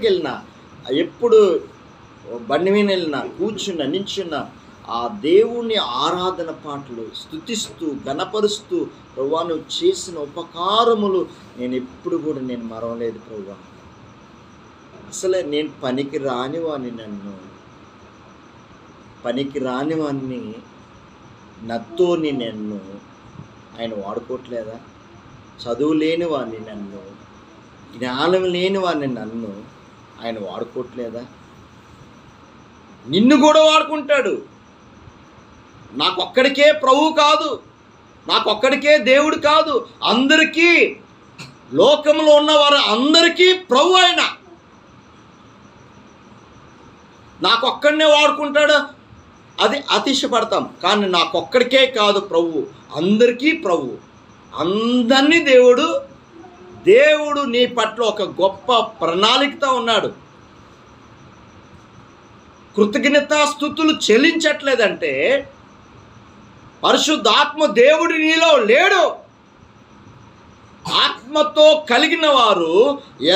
వెళ్ళినా, ఎప్పుడు బండి మీద వెళ్ళినా, కూర్చున్నా, నించున్నా ఆ దేవుని ఆరాధన పాటలు స్తుతిస్తూ గణపరుస్తూ, ప్రభువా నువ్వు చేసిన ఉపకారములు నేను ఎప్పుడు కూడా నేను మరవలేదు ప్రభువా. అసలే నేను పనికి రానివాడిని, పనికి రానివాడిని, నత్తోని నన్ను ఆయన వాడుకోవట్లేదా? చదువు లేని వాడిని, నన్ను జ్ఞానం లేని వాడిని నన్ను ఆయన వాడుకోవట్లేదా? నిన్ను కూడా వాడుకుంటాడు. నాకొక్కడికే ప్రభువు కాదు, నాకొక్కడికే దేవుడు కాదు, అందరికీ, లోకంలో ఉన్నవారు అందరికీ ప్రభు ఆయన. నాకొక్కడినే వాడుకుంటాడు, అది అతిశయపడతాం. కానీ నాకొక్కడికే కాదు ప్రభు, అందరికీ ప్రభు, అందరినీ దేవుడు నీ పట్ల ఒక గొప్ప ప్రణాళికతో ఉన్నాడు. కృతజ్ఞతాస్తుతులు చెల్లించట్లేదంటే పరిశుద్ధాత్మ దేవుడు నీలో లేడు. ఆత్మతో కలిగిన వారు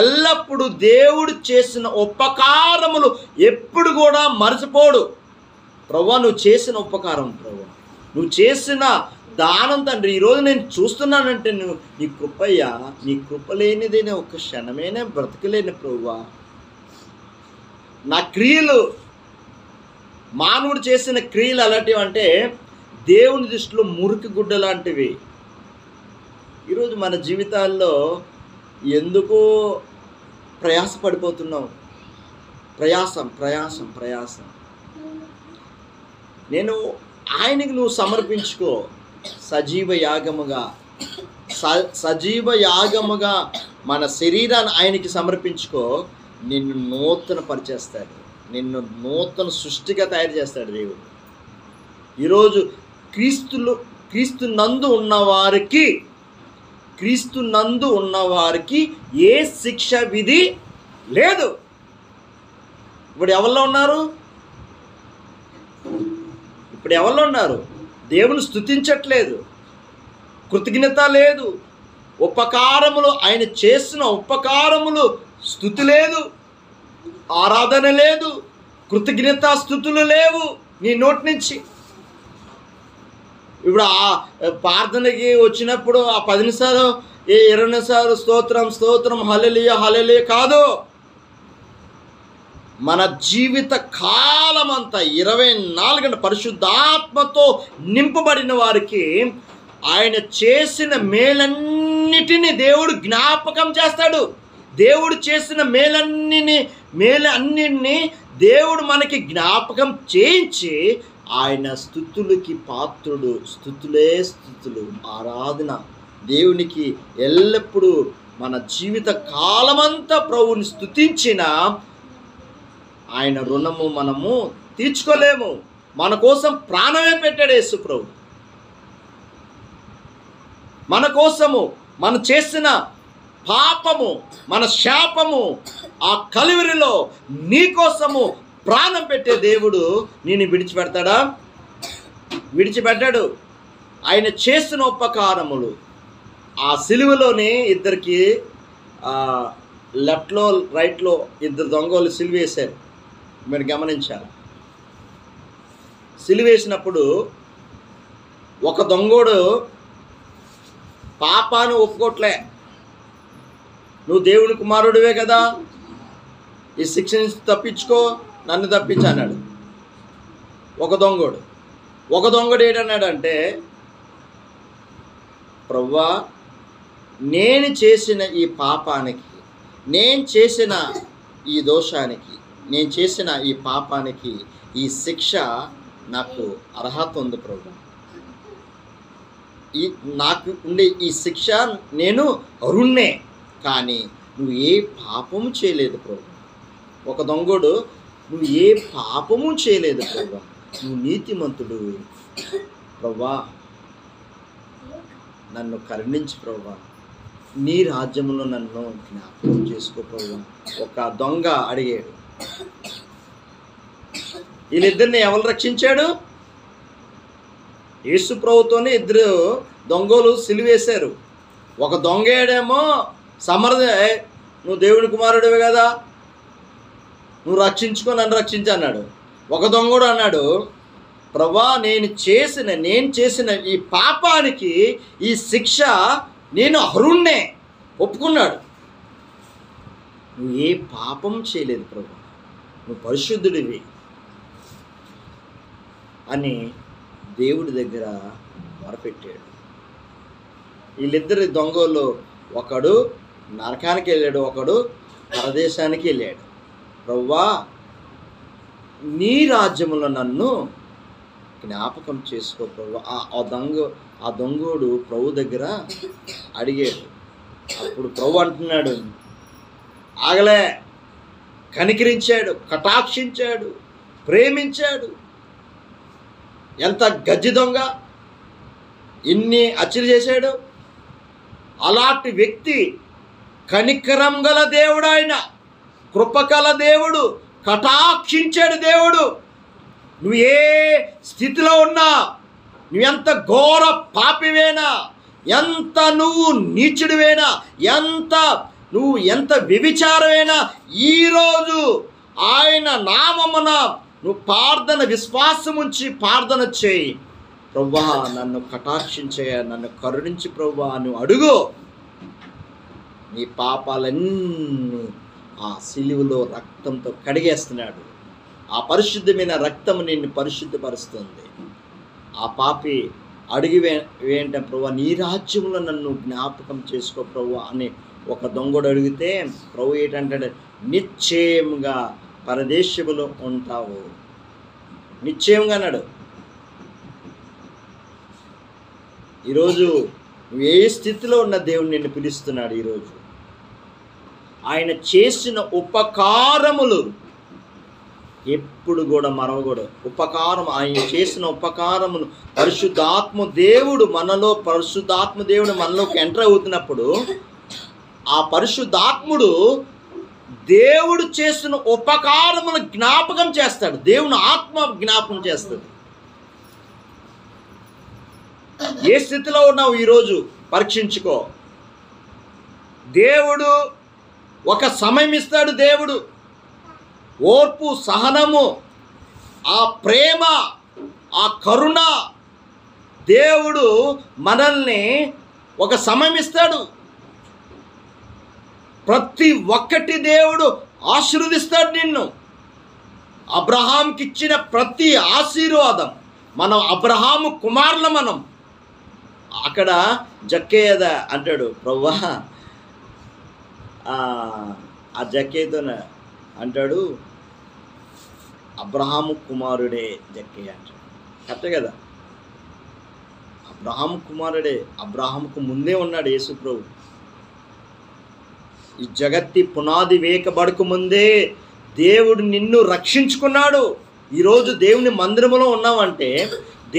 ఎల్లప్పుడూ దేవుడు చేసిన ఉపకారములు ఎప్పుడు కూడా మరచిపోడు. ప్రభువా నువ్వు చేసిన ఉపకారం, ప్రభువా నువ్వు చేసిన దానం తండ్రి, ఈరోజు నేను చూస్తున్నానంటే నువ్వు నీ కృపయ్యా, నీ కృప లేనిదేనే ఒక్క క్షణమేనే బ్రతకలేని ప్రభువా. నా క్రియలు, మానవుడు చేసిన క్రియలు అలాంటివి అంటే దేవుని దృష్టిలో మురికి గుడ్డ లాంటివి. ఈరోజు మన జీవితాల్లో ఎందుకో ప్రయాసపడిపోతున్నాం. ప్రయాసం. నేను ఆయనకి నువ్వు సమర్పించుకో, సజీవ యాగముగా మన శరీరాన్ని ఆయనకి సమర్పించుకో. నిన్ను నూతన పరిచేస్తాడు, నిన్ను నూతన సృష్టిగా తయారు చేస్తాడు దేవుడు. ఈరోజు క్రీస్తు నందు ఉన్నవారికి ఏ శిక్ష విధి లేదు. ఇప్పుడు ఎవరిలో ఉన్నారు? దేవుని స్తుతించట్లేదు, కృతజ్ఞత లేదు, ఉపకారములు, ఆయన చేసిన ఉపకారములు స్తుతి లేదు, ఆరాధన లేదు, కృతజ్ఞతా స్తుతులు లేవు నీ నోటి నుంచి. ఇప్పుడు ఆ ప్రార్థనకి వచ్చినప్పుడు ఆ 10 నిమిషాలు 20 నిమిషాలు స్తోత్రం హల్లెలూయా కాదు. మన జీవిత కాలమంతా 24 గంటల పరిశుద్ధాత్మతో నింపబడిన వారికి ఆయన చేసిన మేలన్నిటినీ దేవుడు జ్ఞాపకం చేస్తాడు. దేవుడు చేసిన మేలన్నిటినీ దేవుడు మనకి జ్ఞాపకం చేయించి ఆయన స్తుతులకి పాత్రుడు. స్తుతులు, ఆరాధన దేవునికి ఎల్లప్పుడూ మన జీవిత కాలమంతా ప్రభువుని స్తుతించిన ఆయన రుణము మనము తీర్చుకోలేము. మన కోసం ప్రాణమే పెట్టాడు యేసు ప్రభు. మన కోసము, మనం చేసిన పాపము, మన శాపము ఆ కలువరిలో నీ కోసము ప్రాణం పెట్టే దేవుడు నేను విడిచిపెడతాడా? విడిచిపెట్టాడు. ఆయన చేసిన ఉపకారములు ఆ సిలువలోనే ఇద్దరికి లెఫ్ట్లో రైట్లో 2 దొంగలు సిలువేశారు. మీరు గమనించాలి. సిలువేసినప్పుడు ఒక దొంగోడు పాపాన్ని ఒప్పుకోవట్లే. నువ్వు దేవుని కుమారుడివే కదా, ఈ శిక్ష నుంచి తప్పించుకో, నన్ను తప్పించన్నాడు ఒక దొంగడు ఏంటన్నాడంటే, ప్రభువా నేను చేసిన ఈ పాపానికి, నేను చేసిన ఈ దోషానికి, నేను చేసిన ఈ పాపానికి ఈ శిక్ష నాకు అర్హత ఉంది ప్రభు. నాకు ఉండే ఈ శిక్ష నేను అరుణ్ణే, కానీ నువ్వు ఏ పాపము చేయలేదు ప్రభు. ఒక దొంగడు నువ్వు ఏ పాపము చేయలేదు ప్రభు, నువ్వు నీతిమంతుడు ప్రభా, నన్ను కరుణించు ప్రభా, నీ రాజ్యంలో నన్ను జ్ఞాపకం చేసుకో ప్రభు. ఒక దొంగ అడిగాడు. వీళ్ళిద్దరిని ఎవరు రక్షించాడు? యేసు ప్రభుతోనే 2 దొంగలు సిలువేశారు. ఒక దొంగేడేమో నువ్వు దేవుని కుమారుడివే కదా, నువ్వు రక్షించుకో, నన్ను రక్షించు అన్నాడు. ఒక దొంగడు అన్నాడు, ప్రభువా నేను చేసిన ఈ పాపానికి ఈ శిక్ష నేను అర్హుణ్ణే, ఒప్పుకున్నాడు. నువ్వు ఏ పాపం చేయలేదు ప్రభు, నువ్వు పరిశుద్ధుడివి అని దేవుడి దగ్గర మొరపెట్టాడు. వీళ్ళిద్దరి దొంగలు, ఒకడు నరకానికి వెళ్ళాడు, ఒకడు పరదేశానికి వెళ్ళాడు. ప్రభువా నీ రాజ్యములో నన్ను జ్ఞాపకం చేసుకో ప్రభు. ఆ దొంగోడు ప్రభు దగ్గర అడిగాడు. అప్పుడు ప్రభు అంటున్నాడు, ఆగలే, కనికరించాడు, కటాక్షించాడు, ప్రేమించాడు. ఎంత గజ్జి దొంగ, ఇన్ని హత్యలు చేశాడు. అలాంటి వ్యక్తి కనికరం గల దేవుడు, ఆయన కృపగల దేవుడు, కటాక్షించాడు దేవుడు. నువ్వు ఏ స్థితిలో ఉన్నా, నువ్వెంత ఘోర పాపివేనా, ఎంత నువ్వు నీచుడివేనా, నువ్వు ఎంత వ్యభిచారమైనా, ఈరోజు ఆయన నామమున నువ్వు విశ్వాసం ఉంచి ప్రార్థన చేయి. ప్రభువా నన్ను కటాక్షించేయ, నన్ను కరుణించి ప్రభువా నువ్వు అడుగు. నీ పాపాలన్నీ ఆ సిలువలో రక్తంతో కడిగేస్తున్నాడు. ఆ పరిశుద్ధమైన రక్తము నిన్ను పరిశుద్ధపరుస్తుంది. ఆ పాపి అడిగి ఏంట ప్రభువా నీ రాజ్యంలో నన్ను జ్ఞాపకం చేసుకో ప్రభువా అని ఒక దొంగడు అడిగితే ప్రభు ఏంటంటాడు, నిశ్చయంగా పరదేశములో ఉంటావు, నిశ్చయంగా అన్నాడు. ఈరోజు నువ్వు ఏ స్థితిలో ఉన్న దేవుడు నిన్ను పిలుస్తున్నాడు. ఈరోజు ఆయన చేసిన ఉపకారములు ఎప్పుడు కూడా మరవకూడదు. ఆయన చేసిన ఉపకారములు పరిశుద్ధాత్మ దేవుడు మనలోకి ఎంటర్ అవుతున్నప్పుడు ఆ పరిశుద్ధాత్ముడు దేవుడు చేసిన ఉపకారములు జ్ఞాపకం చేస్తాడు. దేవుని ఆత్మ జ్ఞాపకం చేస్తుంది. ఏ స్థితిలో ఉన్నావు ఈరోజు పరీక్షించుకో. దేవుడు ఒక సమయం ఇస్తాడు. దేవుడు ఓర్పు, సహనము, ఆ ప్రేమ, ఆ కరుణ, దేవుడు మనల్ని ఒక సమయం ఇస్తాడు. ప్రతి ఒక్కటి దేవుడు ఆశీర్వదిస్తాడు నిన్ను. అబ్రహాంకి ఇచ్చిన ప్రతి ఆశీర్వాదం, మనం అబ్రహాము కుమారుల మనం. అక్కడ జక్కేయద అంటాడు, ప్రభువా ఆ జక్కేయతోనే అంటాడు, అబ్రహాము కుమారుడే జక్కేయ అంటాడు. కరెక్టే కదా, అబ్రహాము కుమారుడే. అబ్రహాముకు ముందే ఉన్నాడు యేసు ప్రభు. ఈ జగత్తి పునాది వేయబడక ముందే దేవుడు నిన్ను రక్షించుకున్నాడు. ఈరోజు దేవుని మందిరంలో ఉన్నావంటే,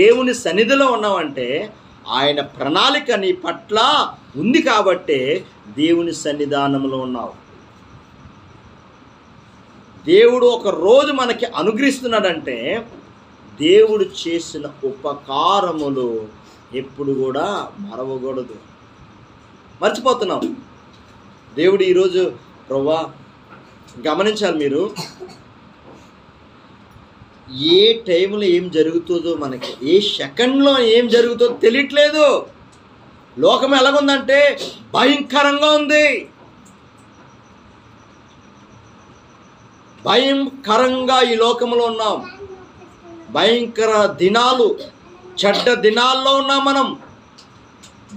దేవుని సన్నిధిలో ఉన్నావంటే ఆయన ప్రణాళిక నీ పట్ల ఉంది కాబట్టే దేవుని సన్నిధానంలో ఉన్నావు. దేవుడు ఒక రోజు మనకి అనుగ్రహిస్తున్నాడంటే దేవుడు చేసిన ఉపకారములు ఎప్పుడు కూడా మరవకూడదు. మర్చిపోతున్నాం. దేవుడు ఈరోజు ప్రభువా గమనించాలి మీరు, ఏ టైంలో ఏం జరుగుతుందో, మనకి ఏ సెకండ్లో ఏం జరుగుతుందో తెలియట్లేదు. లోకం ఎలాగుందంటే భయంకరంగా ఉంది. భయంకరంగా ఈ లోకంలో ఉన్నాం. భయంకర దినాలు, చెడ్డ దినాల్లో ఉన్నాం. మనం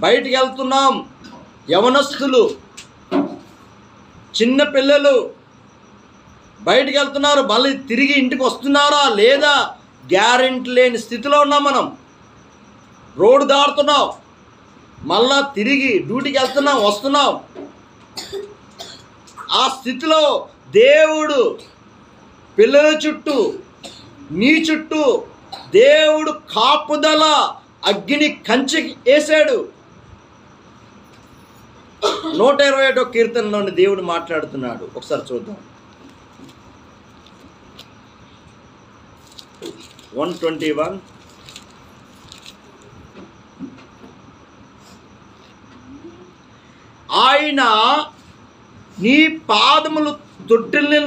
బయటికి వెళ్తున్నాం. యవనస్తులు, చిన్న పిల్లలు బయటికి వెళ్తున్నారు. మళ్ళీ తిరిగి ఇంటికి వస్తున్నారా లేదా గ్యారెంటీ లేని స్థితిలో ఉన్నాం. మనం రోడ్డు దాడుతున్నాం, మళ్ళా తిరిగి డ్యూటీకి వెళ్తున్నాం, వస్తున్నాం. ఆ స్థితిలో దేవుడు పిల్లల చుట్టూ, నీ చుట్టూ దేవుడు కాపుదల అగ్ని కంచె వేశాడు. 121వ కీర్తనలోని దేవుడు మాట్లాడుతున్నాడు. ఒకసారి చూద్దాం. 121. ఆయన నీ పాదములు తొట్టిల్ని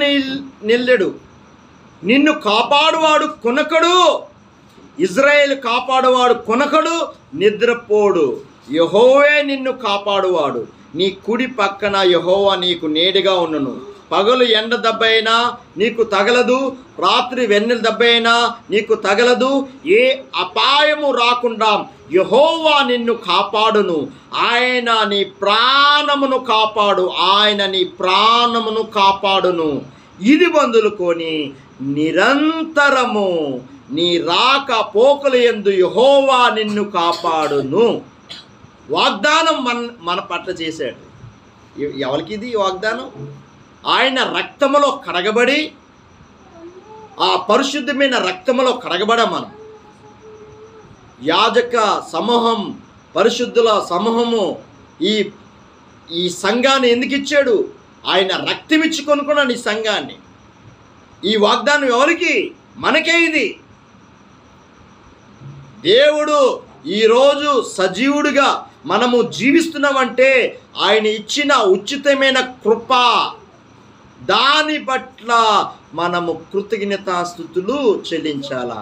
నిల్లెడు. నిన్ను కాపాడువాడు కొనకడు, ఇజ్రాయేల్ కాపాడువాడు కొనకడు, నిద్రపోడు. యెహోవే నిన్ను కాపాడువాడు. నీ కుడి పక్కన యెహోవా నీకు నీడగా ఉన్నను. పగలు ఎండ దెబ్బైనా నీకు తగలదు, రాత్రి వెన్నెల దెబ్బైనా నీకు తగలదు. ఏ అపాయము రాకుండా యెహోవా నిన్ను కాపాడును. ఆయన నీ ప్రాణమును కాపాడు, ఆయన నీ ప్రాణమును కాపాడును. ఇది బందులుకొని నిరంతరము నీ రాక పోకల యందు యెహోవా నిన్ను కాపాడును. వాగ్దానం మన పట్ల చేశాడు. ఎవరికి ఇది వాగ్దానం? ఆయన రక్తములో కడగబడి, ఆ పరిశుద్ధమైన రక్తములో కడగబడ మనం యాజక సమూహం, పరిశుద్ధుల సమూహము ఈ సంఘాన్ని ఎందుకు ఇచ్చాడు? ఆయన రక్తం ఇచ్చి కొనుక్కున్నాడు ఈ సంఘాన్ని. ఈ వాగ్దానం ఎవరికి? మనకే. ఇది దేవుడు ఈరోజు సజీవుడిగా మనము జీవిస్తున్నామంటే ఆయన ఇచ్చిన ఉచితమైన కృప. దాని పట్ల మనము కృతజ్ఞతాస్తుతులు చెల్లించాలా.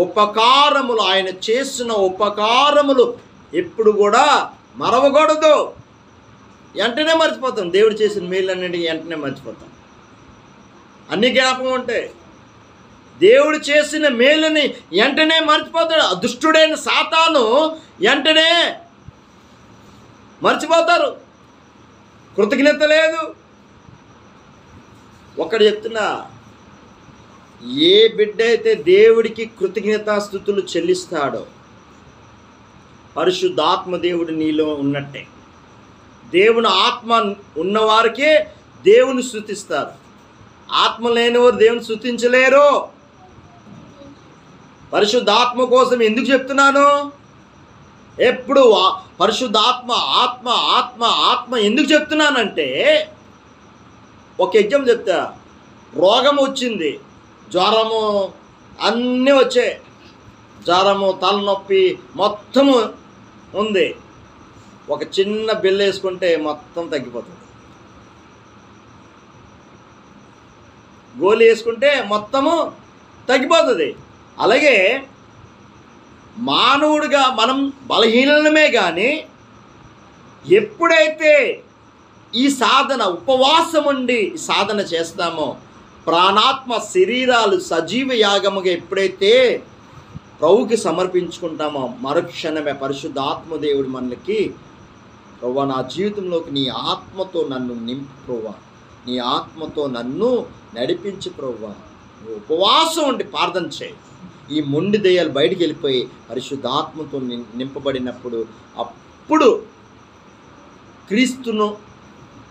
ఉపకారములు, ఆయన చేసిన ఉపకారములు ఎప్పుడు కూడా మరవకూడదు. వెంటనే మర్చిపోతాం. దేవుడు చేసిన మేలన్నింటికి వెంటనే మర్చిపోతాం. అన్ని జ్ఞాపకం ఉంటాయి. దేవుడు చేసిన మేలుని వెంటనే మర్చిపోతాడు. దుష్టుడైన సాతాను వెంటనే మర్చిపోతారు. కృతజ్ఞత లేదు. ఒకడు చెప్తున్నా, ఏ బిడ్డ అయితే దేవుడికి కృతజ్ఞతాస్తుతులు చెల్లిస్తాడో పరిశుద్ధాత్మ దేవుడు నీలో ఉన్నట్టే. దేవుని ఆత్మ ఉన్నవారికే దేవుని స్తుతిస్తారు. ఆత్మ లేనివారు దేవుని స్తుతించలేరు. పరిశుద్ధాత్మ కోసం ఎందుకు చెప్తున్నాను? ఎప్పుడు పరిశుద్ధాత్మ ఆత్మ ఆత్మ ఆత్మ ఎందుకు చెప్తున్నానంటే, ఒక ఎగ్జాంపుల్ చెప్తా. రోగం వచ్చింది, జ్వరము అన్నీ వచ్చాయి. జ్వరము, తలనొప్పి మొత్తము ఉంది. ఒక చిన్న బిల్ల వేసుకుంటే మొత్తం తగ్గిపోతుంది. గోళీ వేసుకుంటే మొత్తము తగ్గిపోతుంది. అలాగే మానవుడిగా మనం బలహీనమే, కానీ ఎప్పుడైతే ఈ సాధన, ఉపవాసం ఉండి సాధన చేస్తామో, ప్రాణాత్మ శరీరాలు సజీవ యాగముగా ఎప్పుడైతే ప్రభువుకి సమర్పించుకుంటామో, మరుక్షణమే పరిశుద్ధాత్మ దేవుడు మనకి, ప్రభువా నా జీవితంలోకి నీ ఆత్మతో నన్ను నింపు ప్రభువా, నీ ఆత్మతో నన్ను నడిపించు ప్రభువా. ఉపవాసం ఉండి ప్రార్థన చేయి. ఈ మొండి దయ్యాలు బయటికి వెళ్ళిపోయి పరిశుద్ధాత్మతో నింపబడినప్పుడు అప్పుడు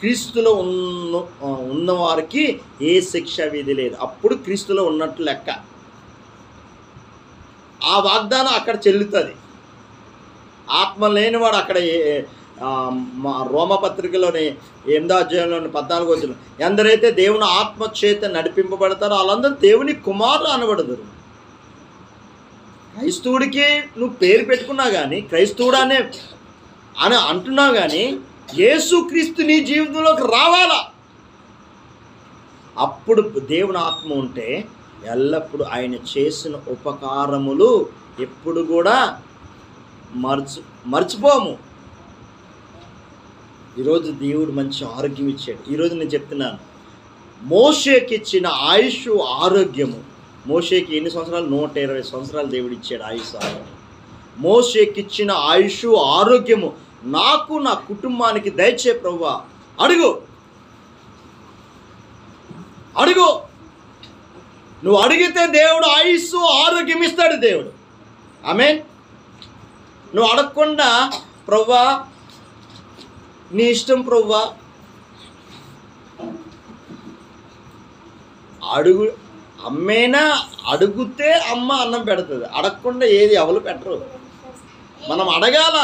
క్రీస్తులో ఉన్నవారికి ఏ శిక్ష విధి లేదు. అప్పుడు క్రీస్తులో ఉన్నట్టు లెక్క. ఆ వాగ్దానం అక్కడ చెల్లుతుంది. ఆత్మ లేనివాడు అక్కడ రోమపత్రికలోని 8వ అధ్యాయంలోని 14వ వచనం, ఎందరైతే దేవుని ఆత్మ చేత నడిపింపబడతారో వాళ్ళందరూ దేవుని కుమారులు అనబడదురు. క్రైస్తవుడికి నువ్వు పేరు పెట్టుకున్నా కానీ, క్రైస్తవుడు అని అంటున్నావు కానీ, యేసుక్రీస్తు నీ జీవితంలోకి రావాలా. అప్పుడు దేవుని ఆత్మ ఉంటే ఎల్లప్పుడూ ఆయన చేసిన ఉపకారములు ఎప్పుడు కూడా మర్చిపోము. ఈరోజు దేవుడు మంచి ఆరోగ్యం ఇచ్చాడు. ఈరోజు నేను చెప్తున్నాను, మోషేకి ఇచ్చిన ఆయుష్, ఆరోగ్యము. మోషేకి ఎన్ని సంవత్సరాలు? 120 సంవత్సరాలు దేవుడు ఇచ్చాడు ఆయుష్, ఆరోగ్యం. మోషేకి ఇచ్చిన ఆయుష్, ఆరోగ్యము నాకు, నా కుటుంబానికి దయచే ప్రభువా. అడుగు. నువ్వు అడిగితే దేవుడు ఆయుష్, ఆరోగ్యం ఇస్తాడు దేవుడు. ఆమేన్. నువ్వు అడగకుండా ప్రభువా నీ ఇష్టం ప్రభువా, అడుగు. అమ్మేనా అడిగితే అమ్మ అన్నం పెడుతుంది. అడగకుండా ఏది ఎవరు పెట్టరు. మనం అడగాల.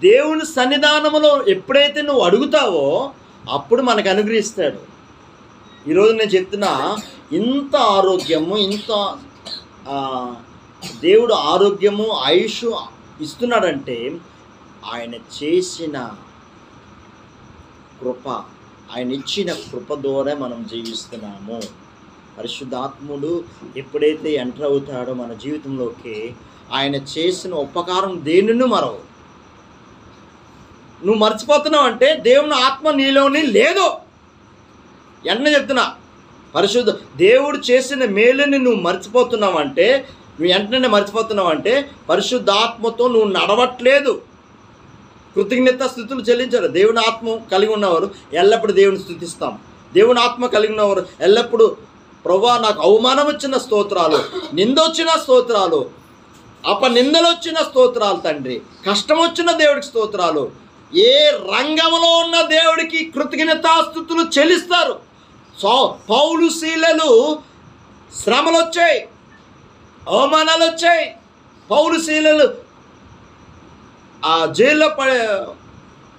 దేవుని సన్నిధానంలో ఎప్పుడైతే నువ్వు అడుగుతావో అప్పుడు మనకు అనుగ్రహిస్తాడు. ఈరోజు నేను చెప్తున్నా, ఇంత ఆరోగ్యము, ఇంత దేవుడు ఆరోగ్యము, ఆయుష్ ఇస్తున్నాడంటే ఆయన చేసిన కృప, ఆయన ఇచ్చిన కృప ద్వారా మనం జీవిస్తున్నాము. పరిశుద్ధాత్ముడు ఎప్పుడైతే ఎంటర్ అవుతాడో మన జీవితంలోకి, ఆయన చేసిన ఉపకారం దేనిని మరవు. నువ్వు మర్చిపోతున్నావు అంటే దేవుని ఆత్మ నీలోని లేదు. ఎన్న చెప్తున్నా, పరిశుద్ధ దేవుడు చేసిన మేలుని నువ్వు మర్చిపోతున్నావు అంటే, నువ్వు వెంటనే మర్చిపోతున్నావు అంటే పరిశుద్ధాత్మతో నువ్వు నడవట్లేదు. కృతజ్ఞత స్తుతులు చెల్లించారు. దేవుని ఆత్మ కలిగి ఉన్నవారు ఎల్లప్పుడూ దేవుని స్తుతిస్తాం. దేవుని ఆత్మ కలిగి ఉన్నవారు ఎల్లప్పుడూ ప్రభువా నాకు అవమానం వచ్చిన స్తోత్రాలు, నిందొచ్చిన స్తోత్రాలు, అపనిందలు వచ్చిన స్తోత్రాలు తండ్రి, కష్టం వచ్చిన దేవుడికి స్తోత్రాలు, ఏ రంగంలో ఉన్న దేవుడికి కృతజ్ఞతాస్తుతులు చెల్లిస్తారు. పౌలు శీలలు శ్రమలు వచ్చాయి, అవమానాలు వచ్చాయి. పౌలు శీలలు ఆ జైల్లో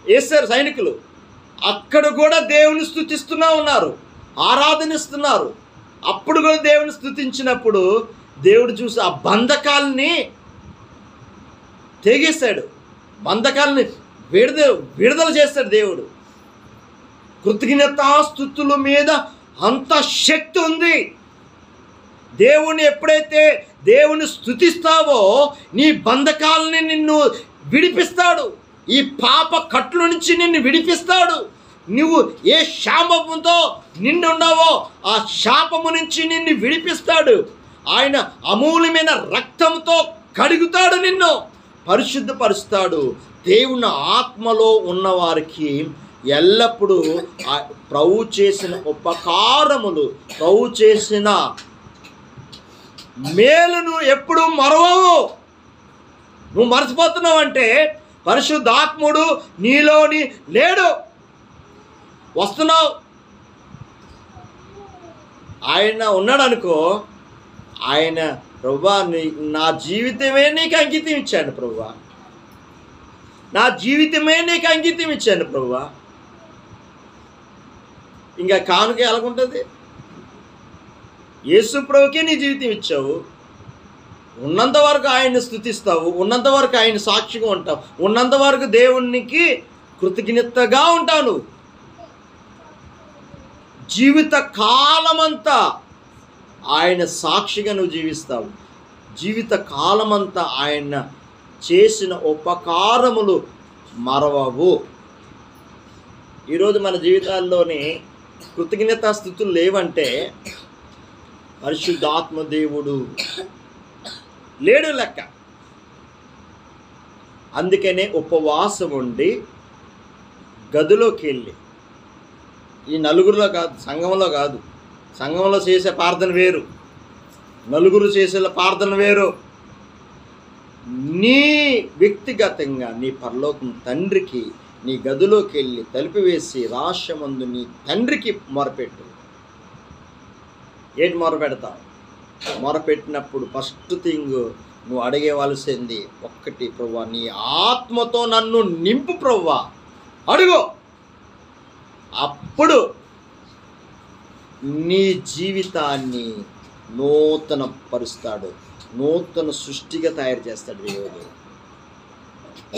వేశారు సైనికులు. అక్కడ కూడా దేవుని స్తుతిస్తూనే ఉన్నారు, ఆరాధనిస్తున్నారు. అప్పుడు కూడా దేవుని స్తుతించినప్పుడు దేవుడు చూసి ఆ బంధకాలని తెగేశాడు, బంధకాలని విడుదల చేస్తాడు దేవుడు. కృతజ్ఞతాస్తుతుల మీద అంత శక్తి ఉంది. దేవుని ఎప్పుడైతే దేవుని స్తుతిస్తావో నీ బంధకాలని నిన్ను విడిపిస్తాడు. ఈ పాప కట్ల నుంచి నిన్ను విడిపిస్తాడు. నువ్వు ఏ శాపంతో నిన్నున్నావో ఆ శాపము నుంచి నిన్ను విడిపిస్తాడు. ఆయన అమూల్యమైన రక్తంతో కడుగుతాడు, నిన్ను పరిశుద్ధపరుస్తాడు. దేవుని ఆత్మలో ఉన్నవారికి ఎల్లప్పుడూ ప్రభు చేసిన ఉపకారములు, ప్రభు చేసిన మేలును ఎప్పుడు మరవవు. నువ్వు మర్చిపోతున్నావు అంటే పరిశుద్ధాత్ముడు నీలోని లేడు. వస్తున్నావు, ఆయన ఉన్నాడు అనుకో, ఆయన ప్రభువా నా జీవితమే నీకు అంకితం ఇచ్చాను ప్రభువా, నా జీవితమే నీకు అంకితం ఇచ్చాను ప్రభువా. ఇంకా కానుక ఎలాగుంటుంది? యేసు ప్రభుకే నీ జీవితం ఇచ్చావు. ఉన్నంత వరకు ఆయన్ని స్తుతిస్తావు, ఉన్నంత వరకు ఆయన సాక్షిగా ఉంటావు, ఉన్నంత వరకు దేవునికి కృతజ్ఞతగా ఉంటావు. నువ్వు జీవిత కాలమంతా ఆయన సాక్షిగా నువ్వు జీవిస్తావు. జీవిత కాలమంతా ఆయన చేసిన ఉపకారములు మరవవు. ఈరోజు మన జీవితాల్లోని కృతజ్ఞతాస్తుతులు లేవంటే పరిశుద్ధాత్మ దేవుడు లేడు లెక్క. అందుకనే ఉపవాసం ఉండి గదిలోకి వెళ్ళి, ఈ నలుగురిలో కాదు, సంఘంలో కాదు, సంఘంలో చేసే ప్రార్థన వేరు, నలుగురు చేసే ప్రార్థన వేరు. నీ వ్యక్తిగతంగా నీ పరలోకం తండ్రికి నీ గదిలోకి వెళ్ళి తలుపు వేసి రహస్యమందు నీ తండ్రికి మొరపెట్టు. ఏంటి మొరపెడతావు? మొరపెట్టినప్పుడు ఫస్ట్ థింగ్ నువ్వు అడిగేవలసింది ఒక్కటి, ప్రభువా నీ ఆత్మతో నన్ను నింపు ప్రభువా, అడుగు. అప్పుడు నీ జీవితాన్ని నూతన పరుస్తాడు, నూతన సృష్టిగా తయారు చేస్తాడు దేవుడు.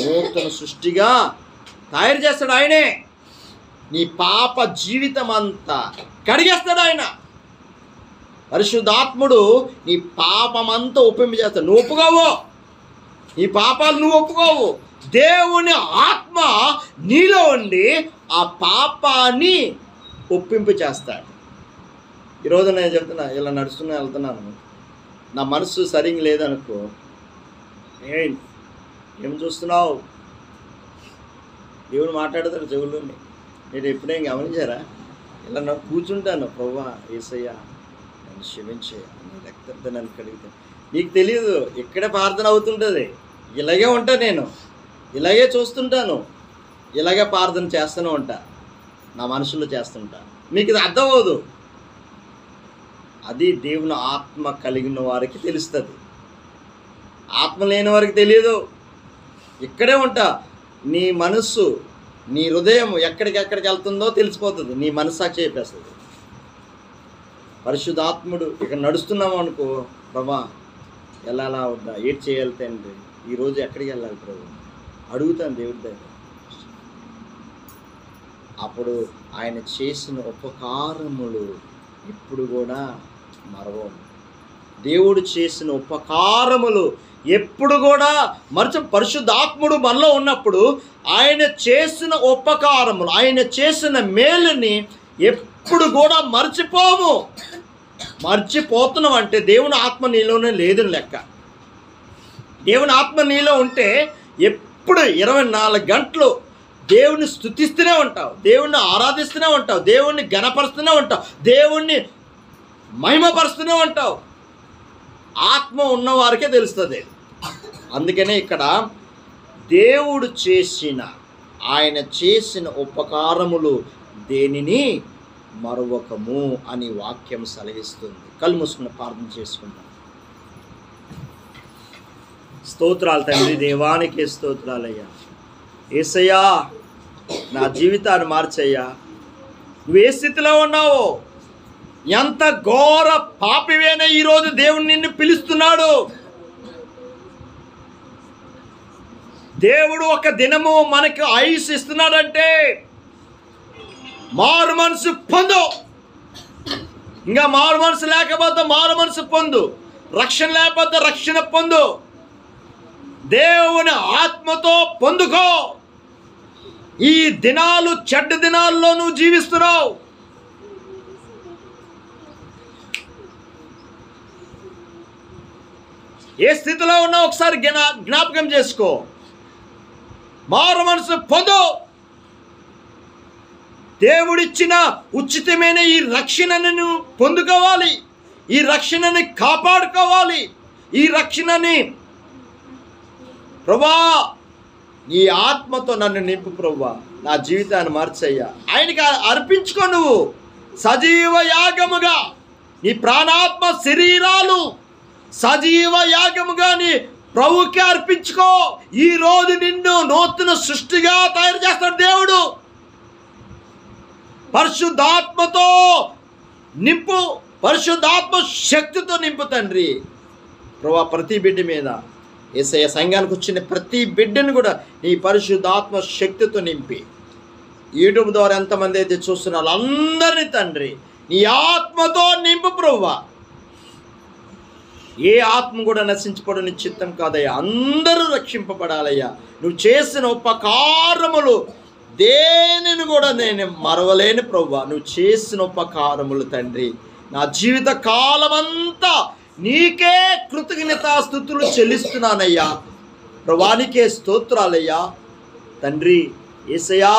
నూతన సృష్టిగా తయారు చేస్తాడు ఆయనే. నీ పాప జీవితం అంతా కడిగేస్తాడు ఆయన. పరిశుద్ధాత్ముడు నీ పాపమంతా ఒప్పింపజేస్తాడు. నువ్వు ఒప్పుకోవు, నీ పాపాలు నువ్వు ఒప్పుకోవు. దేవుని ఆత్మ నీలో ఉండి ఆ పాపాన్ని ఒప్పింపు చేస్తాడు. ఈరోజు నేను చెప్తున్నా, ఇలా నడుస్తున్నా వెళ్తున్నాను, నా మనసు సరిగ్గా లేదనుకో, ఏం చూస్తున్నావు? దేవుడు మాట్లాడతాడు చెవుల్లోని. మీరు ఎప్పుడేం గమనించారా? ఇలా కూర్చుంటాను, ప్రభువా యేసయ్యా నన్ను క్షమించే, నీ రక్తంతో నన్ను కడిగితే. నీకు తెలియదు, ఇక్కడే ప్రార్థన అవుతుంటుంది. ఇలాగే ఉంటా నేను, ఇలాగే చూస్తుంటాను, ఇలాగే ప్రార్థన చేస్తూనే ఉంటా, నా మనసులో చేస్తుంటా. మీకు ఇది అర్థం అవ్వదు. అది దేవుని ఆత్మ కలిగిన వారికి తెలుస్తుంది, ఆత్మ లేని వారికి తెలియదు. ఇక్కడే ఉంటా. నీ మనస్సు, నీ హృదయం ఎక్కడికెక్కడికి వెళ్తుందో తెలిసిపోతుంది, నీ మనస్సాక్షి చెప్పేస్తుంది. పరిశుద్ధాత్ముడు ఇక్కడ నడుస్తున్నాము అనుకో, ప్రభా ఎలా వద్దా, ఏటి చేయాలి తండ్రి, ఈరోజు ఎక్కడికి వెళ్ళాలి ప్రభు, అడుగుతాను దేవుడి దగ్గర. అప్పుడు ఆయన చేసిన ఉపకారములు ఇప్పుడు కూడా మరవము. దేవుడు చేసిన ఉపకారములు ఎప్పుడు కూడా పరిశుద్ధాత్ముడు మనలో ఉన్నప్పుడు ఆయన చేసిన ఉపకారములు, ఆయన చేసిన మేలుని ఎప్పుడు కూడా మర్చిపోము. మర్చిపోతున్నాం అంటే దేవుని ఆత్మ నీలోనే లేదు లెక్క. దేవుని ఆత్మ నీలో ఉంటే ఎప్పుడు 24 గంటలు దేవుణ్ణి స్తుతిస్తూనే ఉంటావు, దేవుణ్ణి ఆరాధిస్తూనే ఉంటావు, దేవుణ్ణి ఘనపరుస్తూనే ఉంటావు, దేవుణ్ణి మహిమపరుస్తూనే ఉంటావు. ఆత్మ ఉన్నవారికే తెలుస్తుంది. అందుకనే ఇక్కడ దేవుడు ఆయన చేసిన ఉపకారములు దేనిని మరొకము అని వాక్యం సెలవిస్తుంది. కళ్ళు మూసుకుని ప్రార్థన చేసుకుంటాం. స్తోత్రాలు తండ్రి, దేవానికి స్తోత్రాలయ్యా. యేసయ్యా, నా జీవితాన్ని మార్చయ్యా. నువ్వు ఏ స్థితిలో ఉన్నావో, ఎంత ఘోర పాపివేనా ఈరోజు దేవుడు నిన్ను పిలుస్తున్నాడు. దేవుడు ఒక దినము మనకు ఆయుష్ ఇస్తున్నాడంటే మారు మనసు పొందు. ఇంకా మారు మనసు లేకపోతే మారు మనసు పొందు, రక్షణ లేకపోతే రక్షణ పొందు. దేవుని ఆత్మతో పొందుకో. ఈ దినాలు చెడ్డ దినాల్లో నువ్వు జీవిస్తున్నావు. ఏ స్థితిలో ఉన్నావు ఒకసారి జ్ఞాపకం చేసుకో. మారు మనసు పొందు. దేవుడిచ్చిన ఉచితమైన ఈ రక్షణను నువ్వు పొందుకోవాలి. ఈ రక్షణని కాపాడుకోవాలి. ఈ రక్షణని ప్రభువా నీ ఆత్మతో నన్ను నింపు ప్రభువా, నా జీవితాన్ని మార్చయ్యా. ఆయనకి అర్పించుకో. నువ్వు సజీవ యాగముగా నీ ప్రాణాత్మ శరీరాలు సజీవ యాగముగా నీ ప్రభువుకి అర్పించుకో. ఈరోజు నిన్ను నూతన సృష్టిగా తయారు చేస్తాడు దేవుడు. పరిశుద్ధాత్మతో నింపు, పరిశుద్ధాత్మ శక్తితో నింపు తండ్రి. ప్రభువా, ప్రతి బిడ్డ మీద యేసయ్య సంఘానికి వచ్చిన ప్రతి బిడ్డను కూడా నీ పరిశుద్ధాత్మ శక్తితో నింపి, యూట్యూబ్ ద్వారా ఎంతమంది అయితే చూస్తున్నారు అందరినీ తండ్రి నీ ఆత్మతో నింపు ప్రభువా. ఏ ఆత్మ కూడా నశించబడు నీ చిత్తం కాదయ్యా. అందరూ రక్షింపబడాలయ్యా. నువ్వు చేసిన ఉపకారములు దేనిని కూడా నేను మరవలేని ప్రభువా. నువ్వు చేసిన ఉపకారములు తండ్రి నా జీవిత కాలమంతా నీకే కృతజ్ఞతాస్తుతులు చెల్లిస్తున్నానయ్యా. ప్రభువానికే స్తోత్రాలయ్యా. తండ్రి యేసయ్యా,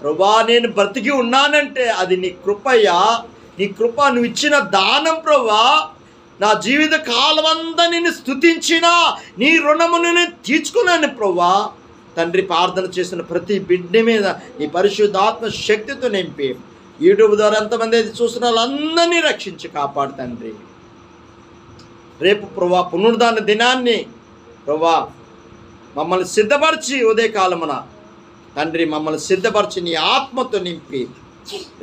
ప్రభువా నేను బ్రతికి ఉన్నానంటే అది నీ కృపయ్యా. నీ కృప, నువ్వు ఇచ్చిన దానం ప్రభువా. నా జీవిత కాలమంతా నిన్ను స్తుతించిన నీ రుణమును నేను తీర్చుకున్నాను ప్రభువా. తండ్రి, ప్రార్థన చేసిన ప్రతి బిడ్డ మీద నీ పరిశుద్ధాత్మ శక్తితో నింపి, యూట్యూబ్ ద్వారా ఎంతమంది అయితే చూస్తున్న వాళ్ళందరినీ రక్షించి కాపాడు తండ్రి. రేపు ప్రభువా పునరుద్ధాన దినాన్ని ప్రభువా మమ్మల్ని సిద్ధపరిచి ఉదయకాలమున తండ్రి మమ్మల్ని సిద్ధపరిచి నీ ఆత్మతో నింపి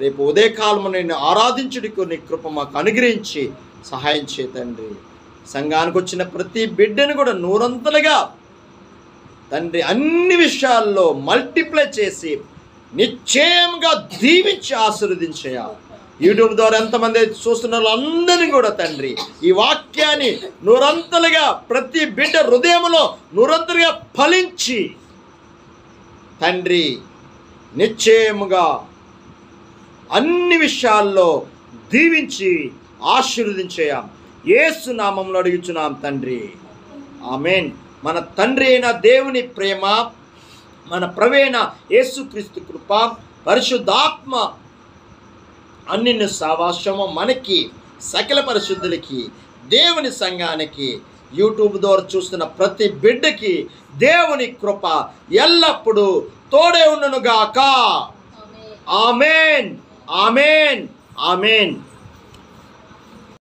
రేపు ఉదయకాలమున నిన్ను ఆరాధించుటకు నీ కృప మాకు అనుగ్రహించి సహాయం చేయ తండ్రి. సంఘానికి వచ్చిన ప్రతి బిడ్డను కూడా నూరంతలుగా తండ్రి అన్ని విషయాల్లో మల్టిప్లై చేసి నిశ్చయంగా దీవించి ఆశీర్వదించయా. యూట్యూబ్ ద్వారా ఎంతమంది చూస్తున్న వాళ్ళందరినీ కూడా తండ్రి ఈ వాక్యాన్ని నూరంతలుగా ప్రతి బిడ్డ హృదయంలో నూరంతలుగా ఫలించి తండ్రి నిశ్చయముగా అన్ని విషయాల్లో దీవించి ఆశీర్వదించేయా. యేసు నామములో అడుగుచున్నాం తండ్రి, ఆమేన్. మన తండ్రి అయిన దేవుని ప్రేమ, మన ప్రభువైన యేసుక్రీస్తు కృప, పరిశుద్ధాత్మ అన్నిన్న సావాస్యము మనకి సకల పరిశుద్ధులకి దేవుని సంఘానికి యూట్యూబ్ ద్వారా చూస్తున్న ప్రతి బిడ్డకి దేవుని కృప ఎల్లప్పుడూ తోడే ఉండునుగాక. ఆమేన్, ఆమేన్, ఆమేన్.